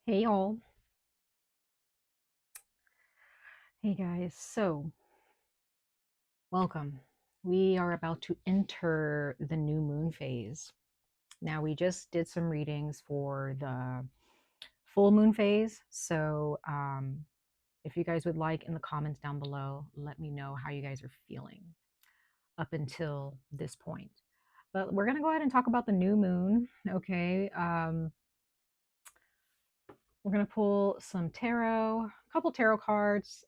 Hey all. Hey guys. So, welcome. We are about to enter the new moon phase. Now, we just did some readings for the full moon phase. So, if you guys would like in the comments down below, let me know how you guys are feeling up until this point. But we're going to go ahead and talk about the new moon. Okay. We're going to pull some tarot, a couple tarot cards,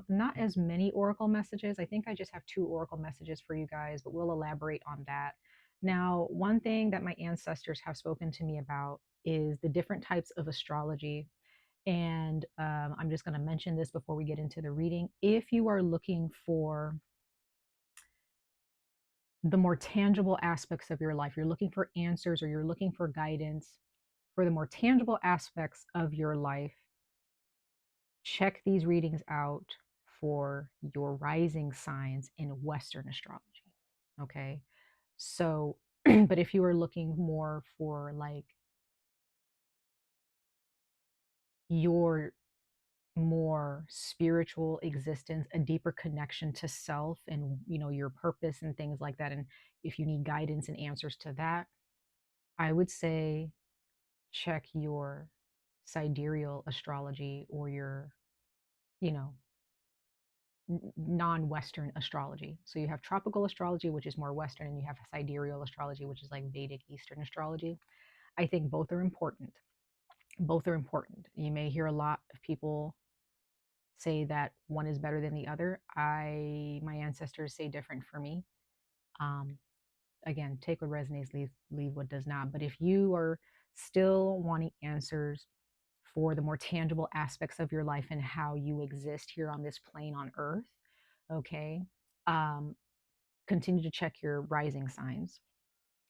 not as many oracle messages. I think I just have 2 oracle messages for you guys, but we'll elaborate on that. Now, one thing that my ancestors have spoken to me about is the different types of astrology. And I'm just going to mention this before we get into the reading. If you are looking for the more tangible aspects of your life, you're looking for answers or you're looking for guidance for the more tangible aspects of your life, check these readings out for your rising signs in Western astrology. Okay. So, but if you are looking more for like your more spiritual existence, a deeper connection to self and, your purpose and things like that, and if you need guidance and answers to that, I would say check your sidereal astrology or your, you know, non-Western astrology. So you have tropical astrology, which is more Western, and you have sidereal astrology, which is like Vedic Eastern astrology. I think both are important. Both are important. You may hear a lot of people say that one is better than the other. My ancestors say different for me. Um, Again, take what resonates, leave what does not. But if you are still wanting answers for the more tangible aspects of your life and how you exist here on this plane on Earth, okay, um, continue to check your rising signs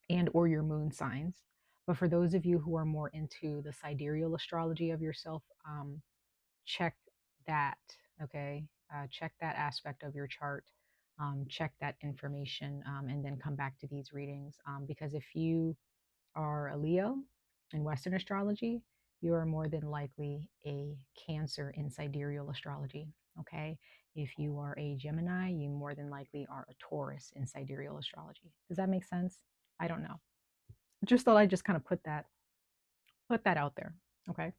and or your moon signs. But for those of you who are more into the sidereal astrology of yourself, check that. Okay, check that aspect of your chart. Check that information, and then come back to these readings. Because if you are a Leo in Western astrology, you are more than likely a Cancer in sidereal astrology. Okay. If you are a Gemini, you more than likely are a Taurus in sidereal astrology. Does that make sense? I don't know. Just thought I'd just kind of put that out there. Okay.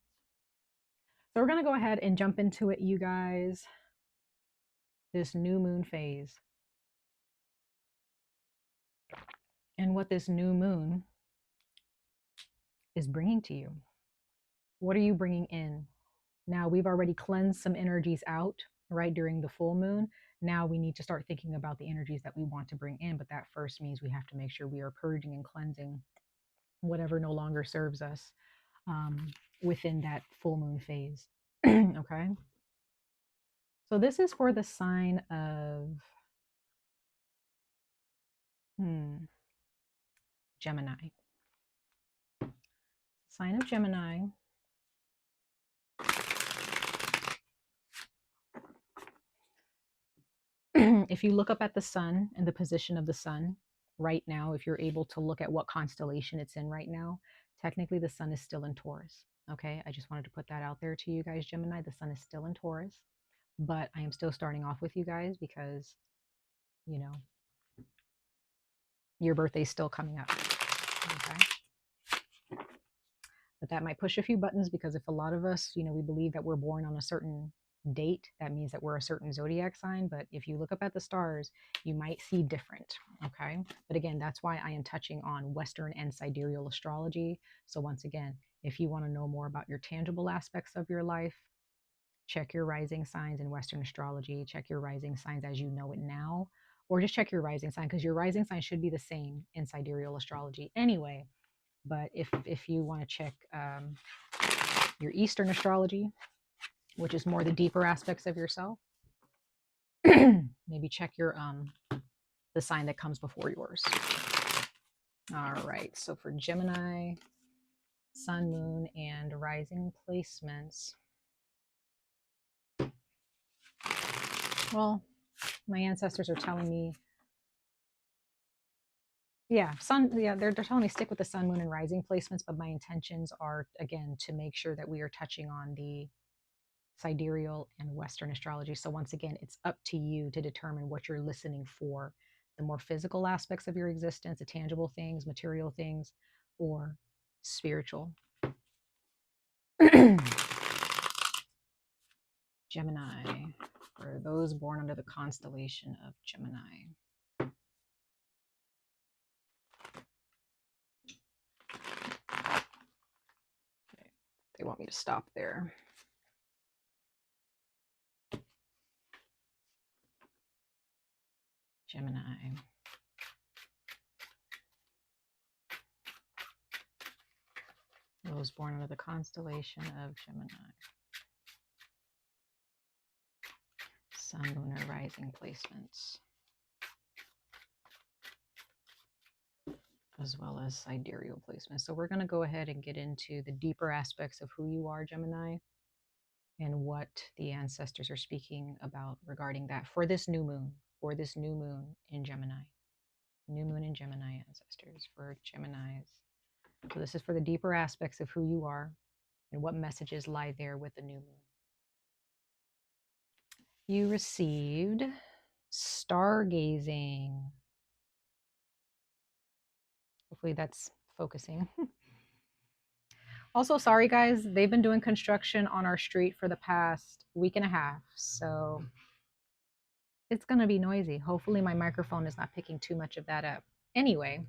So we're gonna go ahead and jump into it, you guys. This new moon phase. And what this new moon is bringing to you. What are you bringing in? Now, we've already cleansed some energies out, right, during the full moon. Now we need to start thinking about the energies that we want to bring in. But that first means we have to make sure we are purging and cleansing whatever no longer serves us within that full moon phase. Okay. So this is for the sign of Gemini. Sign of Gemini. If you look up at the sun and the position of the sun right now, if you're able to look at what constellation it's in right now, technically the sun is still in Taurus. Okay, I just wanted to put that out there to you guys, Gemini. The sun is still in Taurus, but I am still starting off with you guys because, you know, your birthday's still coming up. Okay. But that might push a few buttons because if a lot of us, we believe that we're born on a certain date, that means that we're a certain zodiac sign. But if you look up at the stars, you might see different. Okay. But again, that's why I am touching on Western and sidereal astrology. So once again, if you want to know more about your tangible aspects of your life, check your rising signs in Western astrology, check your rising signs as you know it now, or just check your rising sign because your rising sign should be the same in sidereal astrology anyway. But if you want to check your Eastern astrology, which is more the deeper aspects of yourself, maybe check your the sign that comes before yours. All right. So for Gemini, Sun, Moon, and Rising placements. Well, my ancestors are telling me Yeah, sun. Yeah, they're telling me stick with the sun, moon, and rising placements. But my intentions are again to make sure that we are touching on the sidereal and Western astrology. So once again, it's up to you to determine what you're listening for: the more physical aspects of your existence, the tangible things, material things, or spiritual. Gemini, for those born under the constellation of Gemini. Okay. They want me to stop there. Gemini. Those born under the constellation of Gemini. Sun, lunar, rising placements, as well as sidereal placements. So we're going to go ahead and get into the deeper aspects of who you are, Gemini, and what the ancestors are speaking about regarding that for this new moon, in Gemini. New moon in Gemini, ancestors for Geminis. So this is for the deeper aspects of who you are and what messages lie there with the new moon. You received stargazing. Hopefully that's focusing. Also, sorry guys, they've been doing construction on our street for the past week and a half, so it's going to be noisy. Hopefully my microphone is not picking too much of that up. Anyway,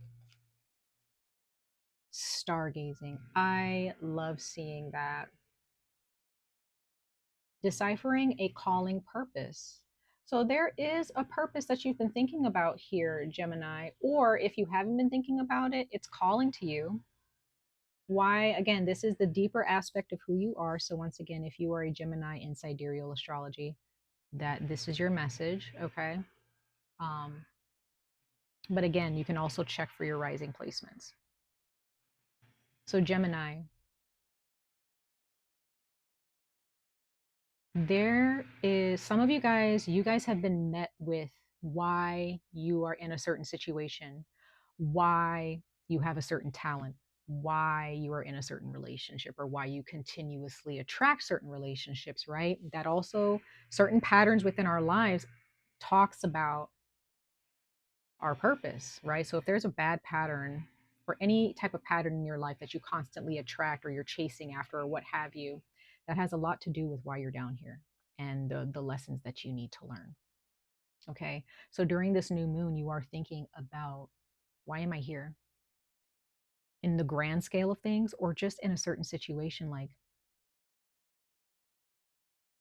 stargazing. I love seeing that. Deciphering a calling purpose. So there is a purpose that you've been thinking about here, Gemini, or if you haven't been thinking about it, it's calling to you. Why? Again, this is the deeper aspect of who you are. So once again, if you are a Gemini in sidereal astrology, that this is your message, okay? Um, but again, you can also check for your rising placements. So Gemini, there is some of you guys have been met with why you are in a certain situation, why you have a certain talent, why you are in a certain relationship, or why you continuously attract certain relationships, right? That also certain patterns within our lives talks about our purpose, right? So if there's a bad pattern or any type of pattern in your life that you constantly attract or you're chasing after or what have you, that has a lot to do with why you're down here and the lessons that you need to learn. Okay. So during this new moon, you are thinking about, why am I here? In the grand scale of things, or just in a certain situation, like,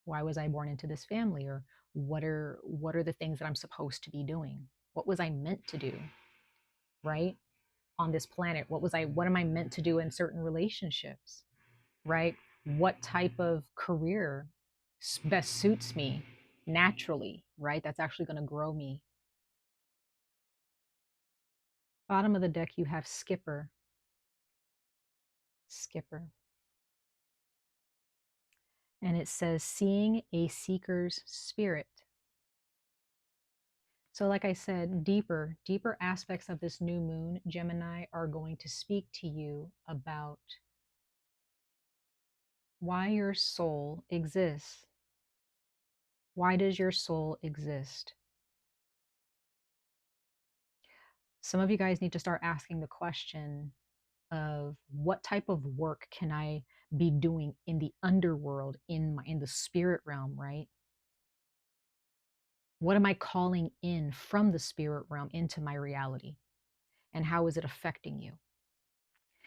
why was I born into this family? Or what are the things that I'm supposed to be doing? What was I meant to do? Right? On this planet, what am I meant to do in certain relationships? Right? What type of career best suits me naturally, right? That's actually going to grow me. Bottom of the deck, you have skipper. Skipper. And it says, seeing a seeker's spirit. So like I said, deeper aspects of this new moon, Gemini, are going to speak to you about why your soul exists. Why does your soul exist? Some of you guys need to start asking the question of, what type of work can I be doing in the underworld, in the spirit realm, right? What am I calling in from the spirit realm into my reality? And how is it affecting you?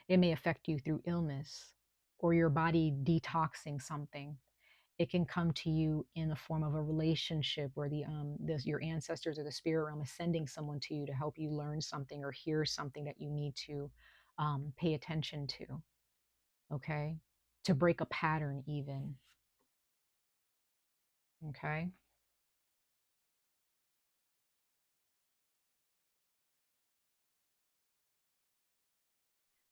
It may affect you through illness or your body detoxing something. It can come to you in the form of a relationship where your ancestors or the spirit realm is sending someone to you to help you learn something or hear something that you need to pay attention to. Okay, to break a pattern, even. Okay.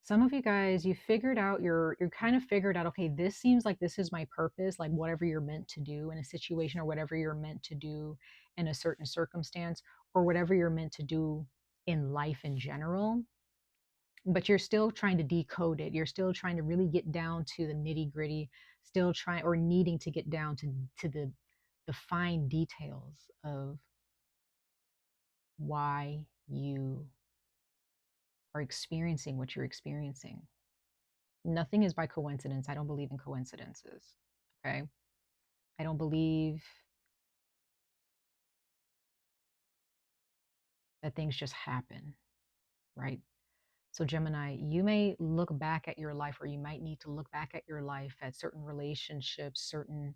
Some of you guys, you kind of figured out, okay, this seems like this is my purpose, like whatever you're meant to do in a situation, or whatever you're meant to do in a certain circumstance, or whatever you're meant to do in life in general, but you're still trying to decode it. You're still trying to really get down to the nitty gritty, still trying or needing to get down to the fine details of why you are experiencing what you're experiencing. Nothing is by coincidence. I don't believe in coincidences. Okay. I don't believe that things just happen, right? So, Gemini, you may look back at your life, or you might need to look back at your life at certain relationships, certain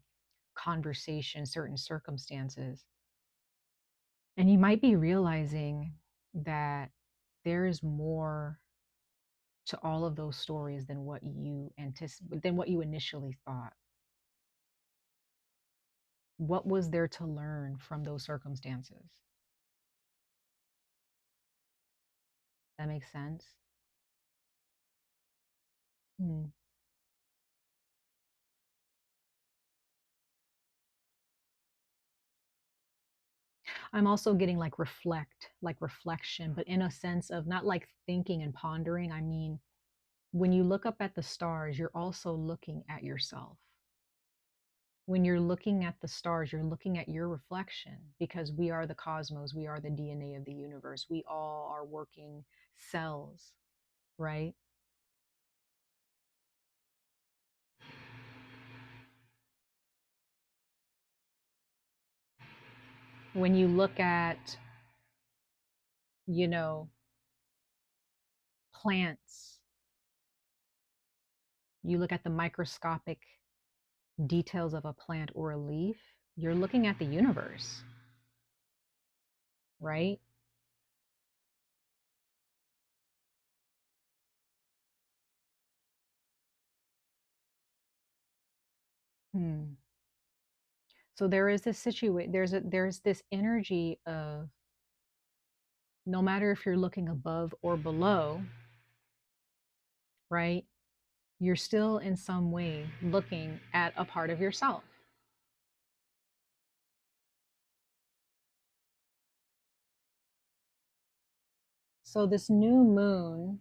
conversations, certain circumstances. And you might be realizing that there is more to all of those stories than what you than what you initially thought. What was there to learn from those circumstances? That makes sense. Hmm. I'm also getting like like reflection, but in a sense of not like thinking and pondering. I mean, when you look up at the stars, you're also looking at yourself. When you're looking at the stars, you're looking at your reflection, because we are the cosmos, we are the DNA of the universe. We all are working cells, right? When you look at, you know, plants, you look at the microscopic details of a plant or a leaf, you're looking at the universe, right? Hmm. So there is this situation, there's this energy of, no matter if you're looking above or below, right? You're still in some way looking at a part of yourself. So this new moon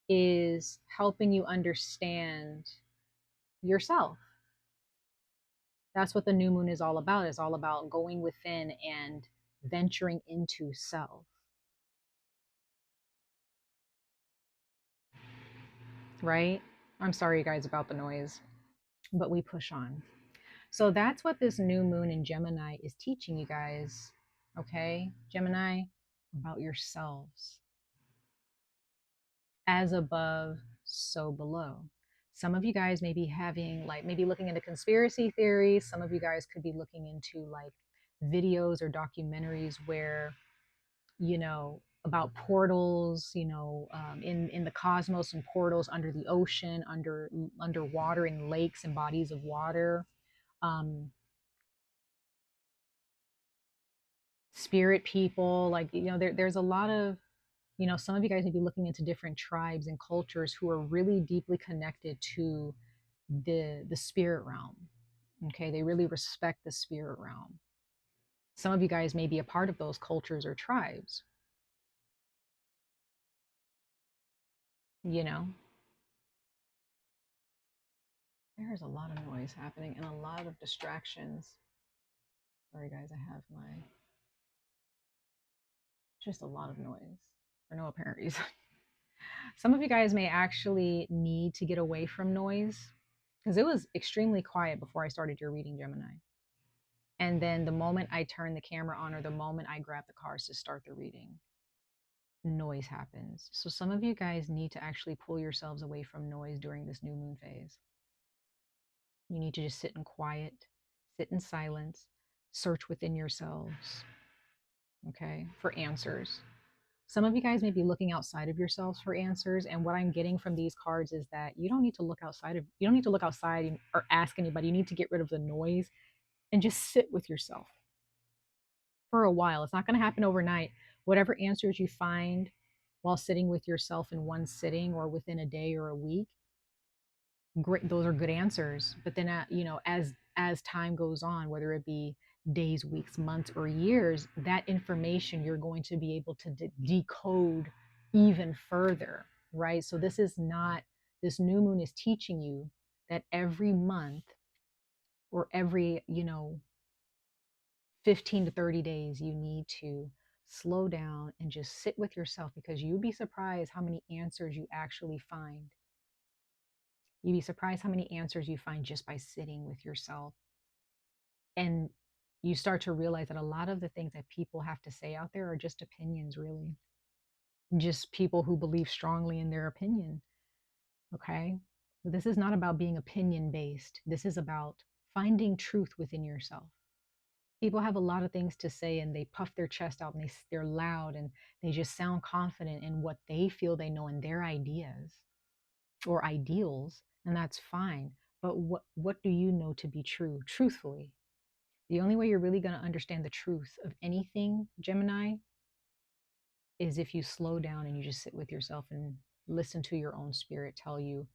is helping you understand yourself. That's what the new moon is all about. It's all about going within and venturing into self, right? I'm sorry, you guys, about the noise, but we push on. So that's what this new moon in Gemini is teaching you guys. Okay, Gemini, about yourselves. As above, so below. Some of you guys may be having, like, maybe looking into conspiracy theories. Some of you guys could be looking into like videos or documentaries where, about portals, in the cosmos, and portals under the ocean, underwater, in lakes and bodies of water. Um, Spirit people, like, there's a lot of, some of you guys may be looking into different tribes and cultures who are really deeply connected to the spirit realm. Okay, they really respect the spirit realm. Some of you guys may be a part of those cultures or tribes. you know there's a lot of noise happening and a lot of distractions. Sorry guys, I have my, just a lot of noise for no apparent reason. Some of you guys may actually need to get away from noise, because it was extremely quiet before I started your reading, Gemini. And then the moment I turn the camera on, or the moment I grab the cards to start the reading, noise happens. So some of you guys need to actually pull yourselves away from noise during this new moon phase. You need to just sit in quiet, sit in silence, search within yourselves, okay, for answers. Some of you guys may be looking outside of yourselves for answers. And what I'm getting from these cards is that you don't need to look outside or ask anybody. You need to get rid of the noise and just sit with yourself for a while. It's not going to happen overnight. Whatever answers you find while sitting with yourself in one sitting, or within a day or a week, great, those are good answers. But then as time goes on, whether it be days, weeks, months, or years, that information you're going to be able to decode even further, right? So this is not, this new moon is teaching you that every month or every, 15 to 30 days, you need to slow down and just sit with yourself, because you'd be surprised how many answers you actually find. You'd be surprised how many answers you find just by sitting with yourself. And you start to realize that a lot of the things that people have to say out there are just opinions, really. Just people who believe strongly in their opinion. Okay. But this is not about being opinion based. This is about finding truth within yourself. People have a lot of things to say and they puff their chest out and they're loud and they just sound confident in what they feel they know in their ideas or ideals, and that's fine. But what do you know to be true, truthfully? The only way you're really going to understand the truth of anything, Gemini, is if you slow down and you just sit with yourself and listen to your own spirit tell you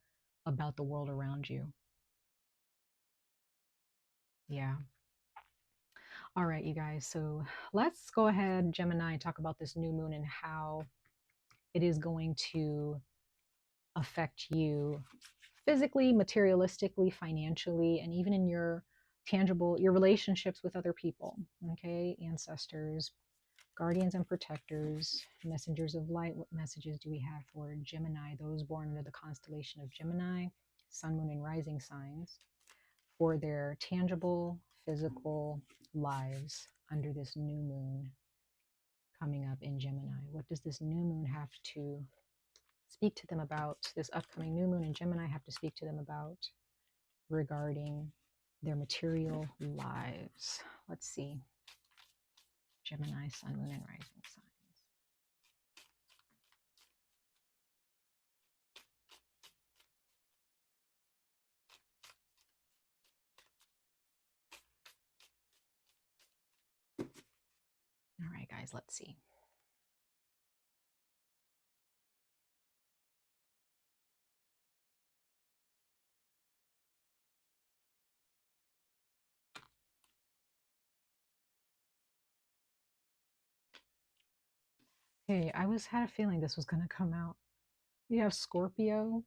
about the world around you. Yeah. All right, you guys. So let's go ahead, Gemini, and talk about this new moon and how it is going to affect you physically, materialistically, financially, and even in your tangible, your relationships with other people. Okay, ancestors, guardians and protectors, messengers of light. What messages do we have for Gemini, those born under the constellation of Gemini, sun, moon, and rising signs, for their tangible, physical lives under this new moon coming up in Gemini? What does this new moon have to speak to them about? This upcoming new moon in Gemini have to speak to them about regarding their material lives? Let's see. Gemini, sun, moon, and rising sign. All right, guys, let's see. Hey, had a feeling this was going to come out. You have Scorpio.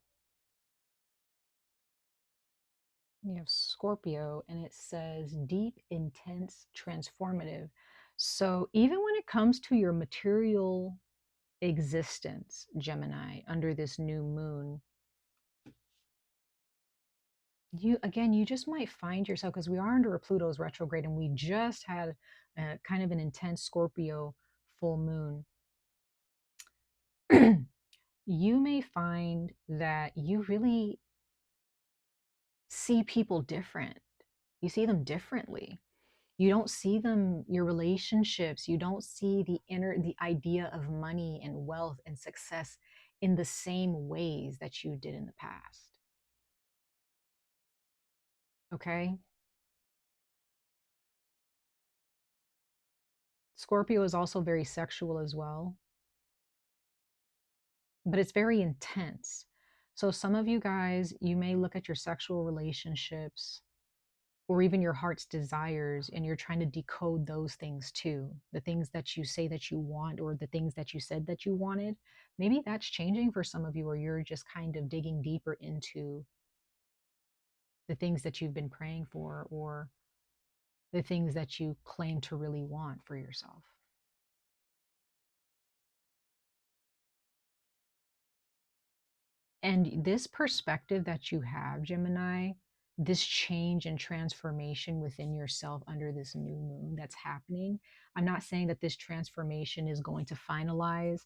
You have Scorpio, and it says deep, intense, transformative. So even when it comes to your material existence, Gemini, under this new moon, you just might find yourself, because we are under a Pluto's retrograde and we just had kind of an intense Scorpio full moon. You may find that you really see people different. You see them differently. You don't see them, your relationships, you don't see the idea of money and wealth and success in the same ways that you did in the past. Okay? Scorpio is also very sexual as well, but it's very intense. So some of you guys, you may look at your sexual relationships or even your heart's desires, and you're trying to decode those things too. The things that you say that you want, or the things that you said that you wanted. Maybe that's changing for some of you, or you're just kind of digging deeper into the things that you've been praying for, or the things that you claim to really want for yourself. And this perspective that you have, Gemini, this change and transformation within yourself under this new moon that's happening. I'm not saying that this transformation is going to finalize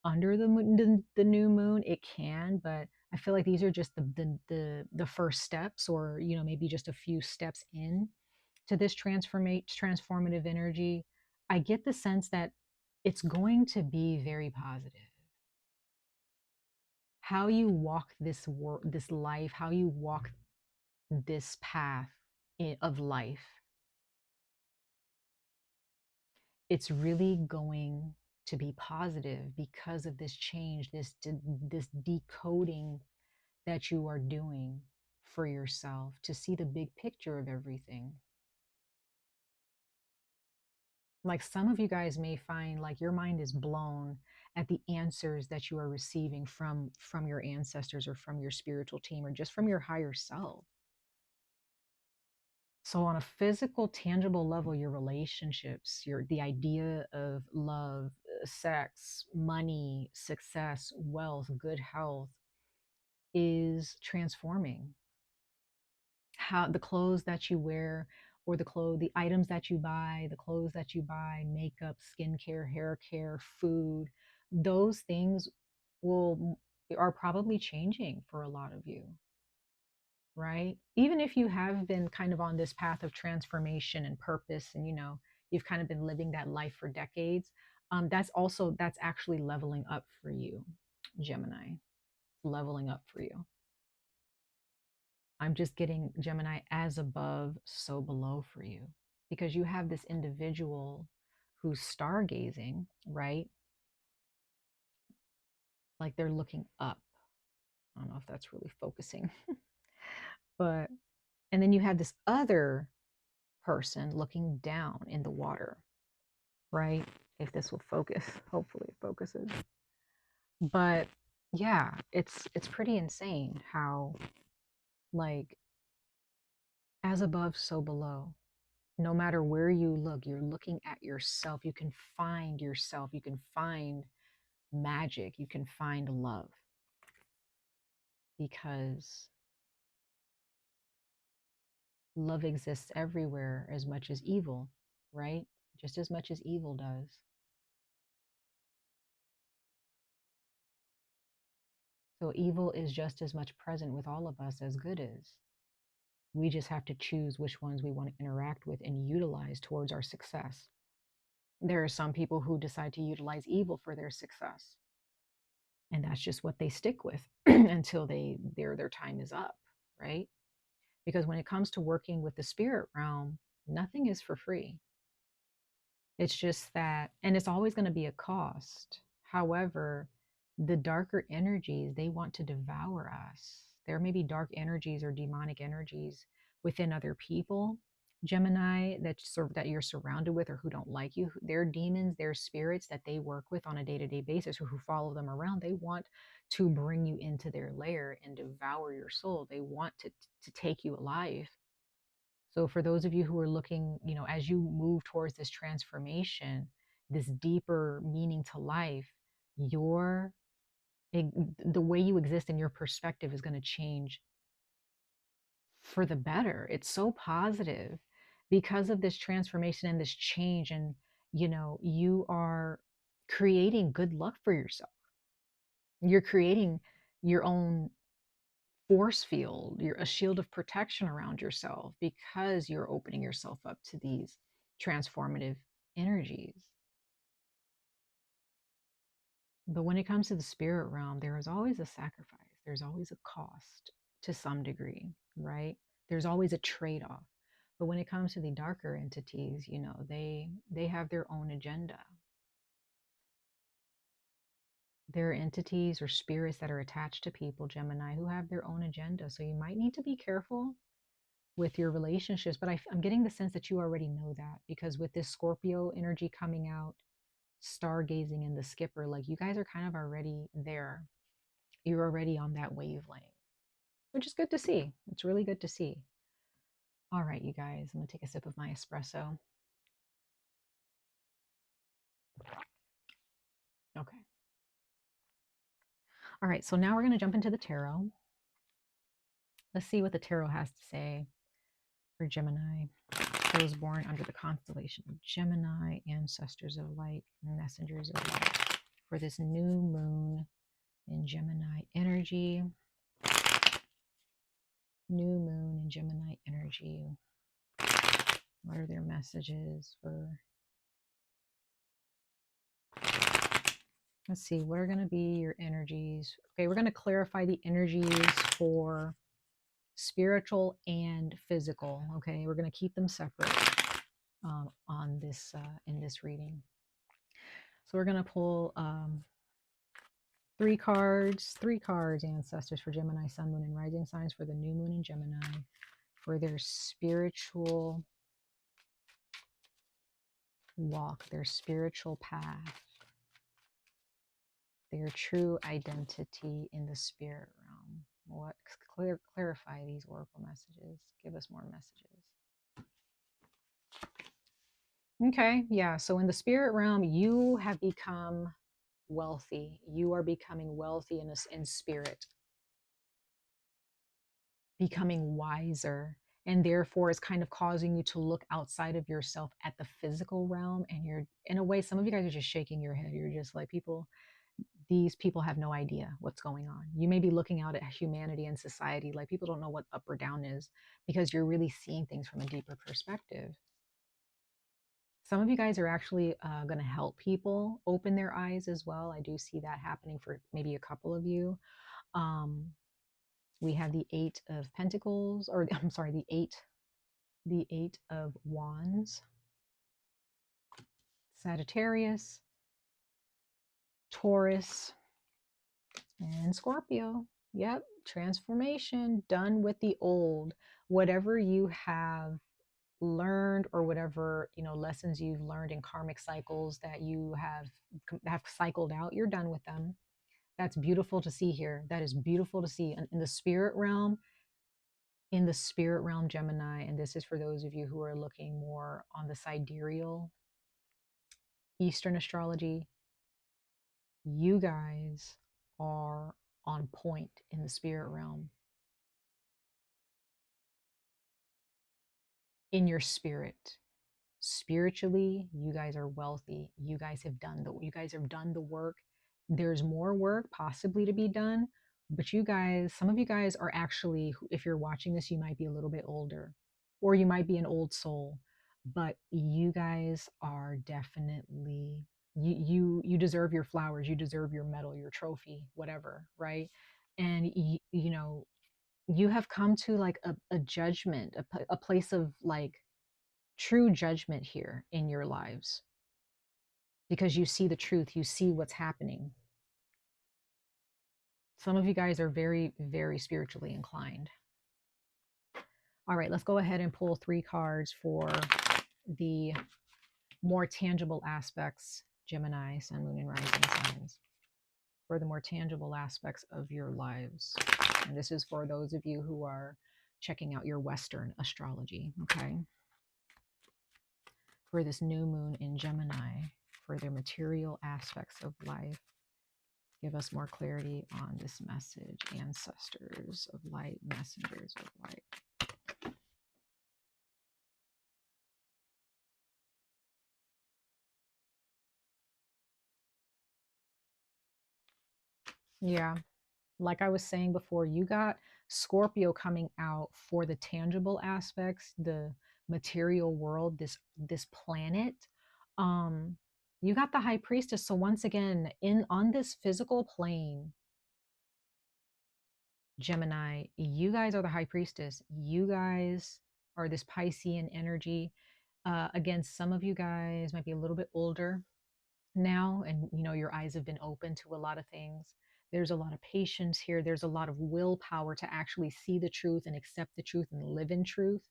under the new moon. It can, but I feel like these are just the first steps, or maybe just a few steps in to this transformative energy. I get the sense that it's going to be very positive. How you walk this work, this life, how you walk this path of life, it's really going to be positive because of this change, this decoding that you are doing for yourself to see the big picture of everything. Like some of you guys may find like your mind is blown at the answers that you are receiving from your ancestors or from your spiritual team or just from your higher self. So on a physical, tangible level, your relationships, the idea of love, sex, money, success, wealth, good health is transforming. How the clothes that you wear or the items that you buy, the clothes that you buy, makeup, skincare, hair care, food, those things will are probably changing for a lot of you, right? Even if you have been kind of on this path of transformation and purpose, and you've kind of been living that life for decades, that's actually leveling up for you, Gemini. Leveling up for you. I'm just getting Gemini as above, so below for you, because you have this individual who's stargazing, right? Like they're looking up. I don't know if that's really focusing, but, and then you have this other person looking down in the water, right? If this will focus, hopefully it focuses. But yeah, it's pretty insane how, like, as above, so below. No matter where you look, you're looking at yourself. You can find yourself. You can find magic. You can find love, because love exists everywhere as much as evil, right? Just as much as evil does. So evil is just as much present with all of us as good is. We just have to choose which ones we want to interact with and utilize towards our success. There are some people who decide to utilize evil for their success, and that's just what they stick with until their time is up, right? Because when it comes to working with the spirit realm, nothing is for free. It's just that, and it's always going to be a cost. However, the darker energies, they want to devour us. There may be dark energies or demonic energies within other people, Gemini, that you're surrounded with or who don't like you. They're demons, they're spirits that they work with on a day-to-day basis, or who follow them around. They want to bring you into their lair and devour your soul. They want to take you alive. So for those of you who are looking, as you move towards this transformation, this deeper meaning to life, your the way you exist and your perspective is going to change for the better. It's so positive because of this transformation and this change. And you are creating good luck for yourself. You're creating your own force field, you're a shield of protection around yourself, because you're opening yourself up to these transformative energies. But when it comes to the spirit realm, there is always a sacrifice. There's always a cost to some degree, right? There's always a trade-off. But when it comes to the darker entities, they have their own agenda. There are entities or spirits that are attached to people, Gemini, who have their own agenda. So you might need to be careful with your relationships. But I'm getting the sense that you already know that, because with this Scorpio energy coming out, stargazing in the skipper, like you guys are kind of already there. You're already on that wavelength, which is good to see. It's really good to see. All right, you guys, I'm gonna take a sip of my espresso. Okay. All right, so now we're gonna jump into the tarot. Let's see what the tarot has to say for Gemini, those born under the constellation of Gemini, ancestors of light, messengers of light, for this new moon in Gemini energy. New moon in Gemini energy. What are their messages for? Let's see, what are going to be your energies? Okay, we're going to clarify the energies for spiritual and physical. Okay, we're going to keep them separate on this in this reading. So we're going to pull three cards, ancestors for Gemini, Sun, Moon, and Rising signs for the new moon in Gemini, for their spiritual walk their spiritual path, their true identity in the spirit realm. What clarify these oracle messages? Give us more messages. Okay, yeah. So in the spirit realm, you have become wealthy. You are becoming wealthy in spirit, becoming wiser, and therefore it's kind of causing you to look outside of yourself at the physical realm. And you're, in a way, some of you guys are just shaking your head. You're just like, people, these people have no idea what's going on. You may be looking out at humanity and society like people don't know what up or down is, because you're really seeing things from a deeper perspective. Some of you guys are actually going to help people open their eyes as well. I do see that happening for maybe a couple of you. Um, we have the Eight of Pentacles, or I'm sorry, the Eight of Wands, Sagittarius, Taurus, and Scorpio. Yep, transformation, done with the old. Whatever you have learned, or whatever, lessons you've learned in karmic cycles that you have cycled out, you're done with them. That's beautiful to see here. That is beautiful to see. In the spirit realm, Gemini, and this is for those of you who are looking more on the sidereal Eastern astrology, you guys are on point in the spirit realm. In your spirit, spiritually, you guys are wealthy. You guys have done the work. There's more work possibly to be done, but you guys, some of you guys are actually, if you're watching this, you might be a little bit older, or you might be an old soul, but you guys are definitely, you deserve your flowers, you deserve your medal, your trophy, whatever, right? And you have come to like a judgment, a place of like true judgment here in your lives, because you see the truth, you see what's happening. Some of you guys are very, very spiritually inclined. All right, let's go ahead and pull 3 cards for the more tangible aspects, Gemini, Sun, Moon, and Rising signs, for the more tangible aspects of your lives. And this is for those of you who are checking out your Western astrology, okay? For this new moon in Gemini, for their material aspects of life. Give us more clarity on this message, ancestors of light, messengers of light. Yeah, like I was saying before, you got Scorpio coming out for the tangible aspects, the material world, this planet. Um, you got the High Priestess. So once again, on this physical plane, Gemini, you guys are the High Priestess. You guys are this Piscean energy. Again, some of you guys might be a little bit older now, and your eyes have been open to a lot of things. There's a lot of patience here. There's a lot of willpower to actually see the truth and accept the truth and live in truth.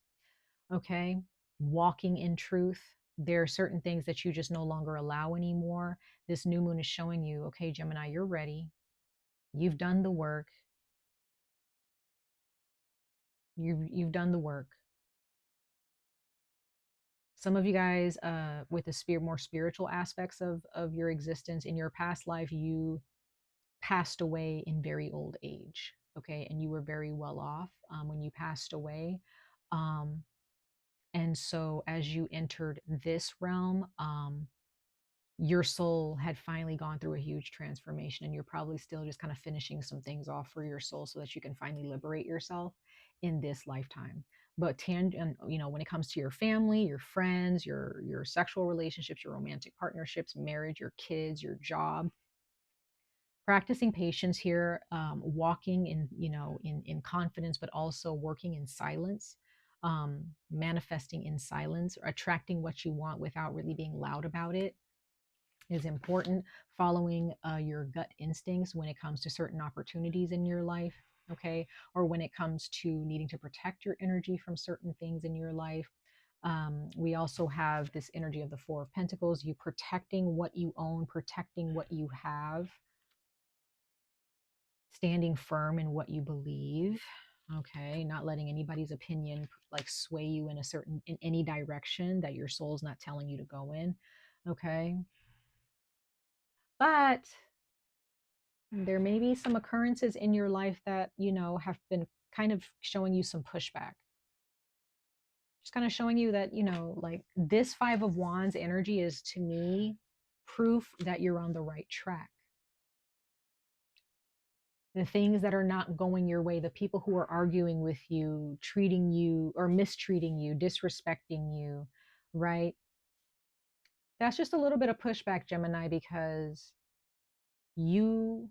Okay, walking in truth. There are certain things that you just no longer allow anymore. This new moon is showing you, okay, Gemini, you're ready. You've done the work. You've done the work. Some of you guys, with the more spiritual aspects of your existence, in your past life, you passed away in very old age, okay, and you were very well off when you passed away. And so as you entered this realm, your soul had finally gone through a huge transformation, and you're probably still just kind of finishing some things off for your soul so that you can finally liberate yourself in this lifetime. But when it comes to your family, your friends, your sexual relationships, your romantic partnerships, marriage, your kids, your job, practicing patience here, walking in confidence, but also working in silence, manifesting in silence, or attracting what you want without really being loud about it is important. Following your gut instincts when it comes to certain opportunities in your life, okay, or when it comes to needing to protect your energy from certain things in your life. We also have this energy of the Four of Pentacles, you protecting what you own, protecting what you have, standing firm in what you believe. Okay, not letting anybody's opinion like sway you in a certain, in any direction that your soul's not telling you to go in. Okay, but there may be some occurrences in your life that, you know, have been kind of showing you some pushback. Just kind of showing you that, you know, like this Five of Wands energy is to me proof that you're on the right track. The things that are not going your way, the people who are arguing with you, treating you or mistreating you, disrespecting you, right? That's just a little bit of pushback, Gemini, because you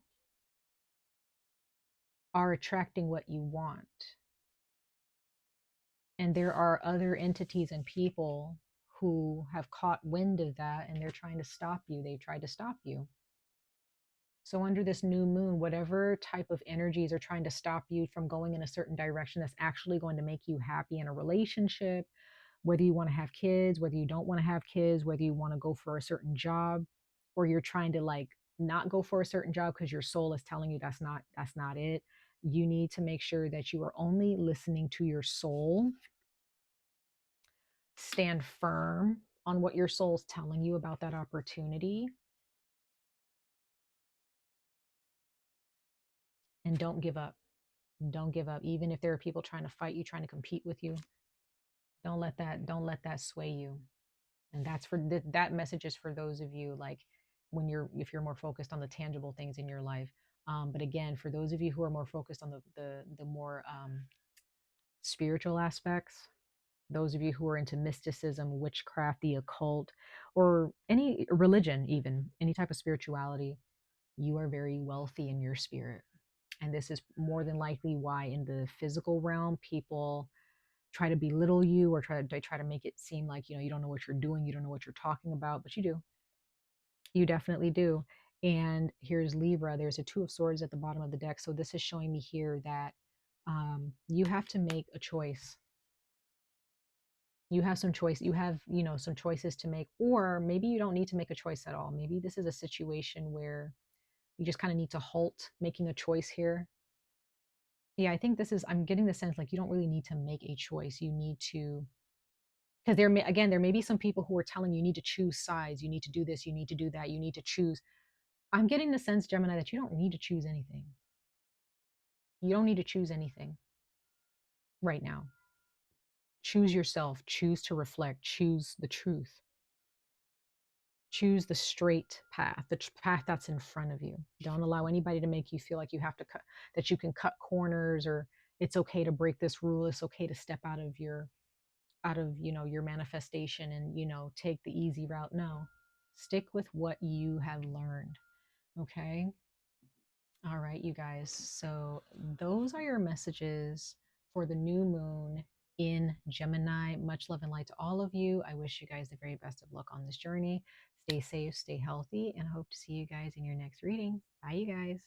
are attracting what you want. And there are other entities and people who have caught wind of that and they're trying to stop you. They tried to stop you. So under this new moon, whatever type of energies are trying to stop you from going in a certain direction that's actually going to make you happy in a relationship, whether you want to have kids, whether you don't want to have kids, whether you want to go for a certain job, or you're trying to like not go for a certain job because your soul is telling you that's not it. You need to make sure that you are only listening to your soul. Stand firm on what your soul's telling you about that opportunity, and don't give up. Don't give up. Even if there are people trying to fight you, trying to compete with you, don't let that sway you. And that's for that message is for those of you like when you're, if you're more focused on the tangible things in your life. But again, for those of you who are more focused on the more spiritual aspects, those of you who are into mysticism, witchcraft, the occult, or any religion, even any type of spirituality, you are very wealthy in your spirit. And this is more than likely why in the physical realm, people try to belittle you or try to make it seem like, you know, you don't know what you're doing, you don't know what you're talking about, but you do. You definitely do. And here's Libra. There's a Two of Swords at the bottom of the deck. So this is showing me here that you have to make a choice. You have some choice. You have, you know, some choices to make, or maybe you don't need to make a choice at all. Maybe this is a situation where you just kind of need to halt making a choice here. Yeah, I think this is, I'm getting the sense like you don't really need to make a choice. You need to, because there may, again, there may be some people who are telling you, you need to choose sides, you need to do this, you need to do that, you need to choose. I'm getting the sense, Gemini, that you don't need to choose anything. You don't need to choose anything right now. Choose yourself, choose to reflect, choose the truth, choose the straight path, the path that's in front of you. Don't allow anybody to make you feel like you have to cut, that you can cut corners, or it's okay to break this rule, it's okay to step out of your, out of, you know, your manifestation and, you know, take the easy route. No, stick with what you have learned. Okay. All right, you guys. So those are your messages for the new moon in Gemini. Much love and light to all of you. I wish you guys the very best of luck on this journey. Stay safe, stay healthy, and I hope to see you guys in your next reading. Bye, you guys.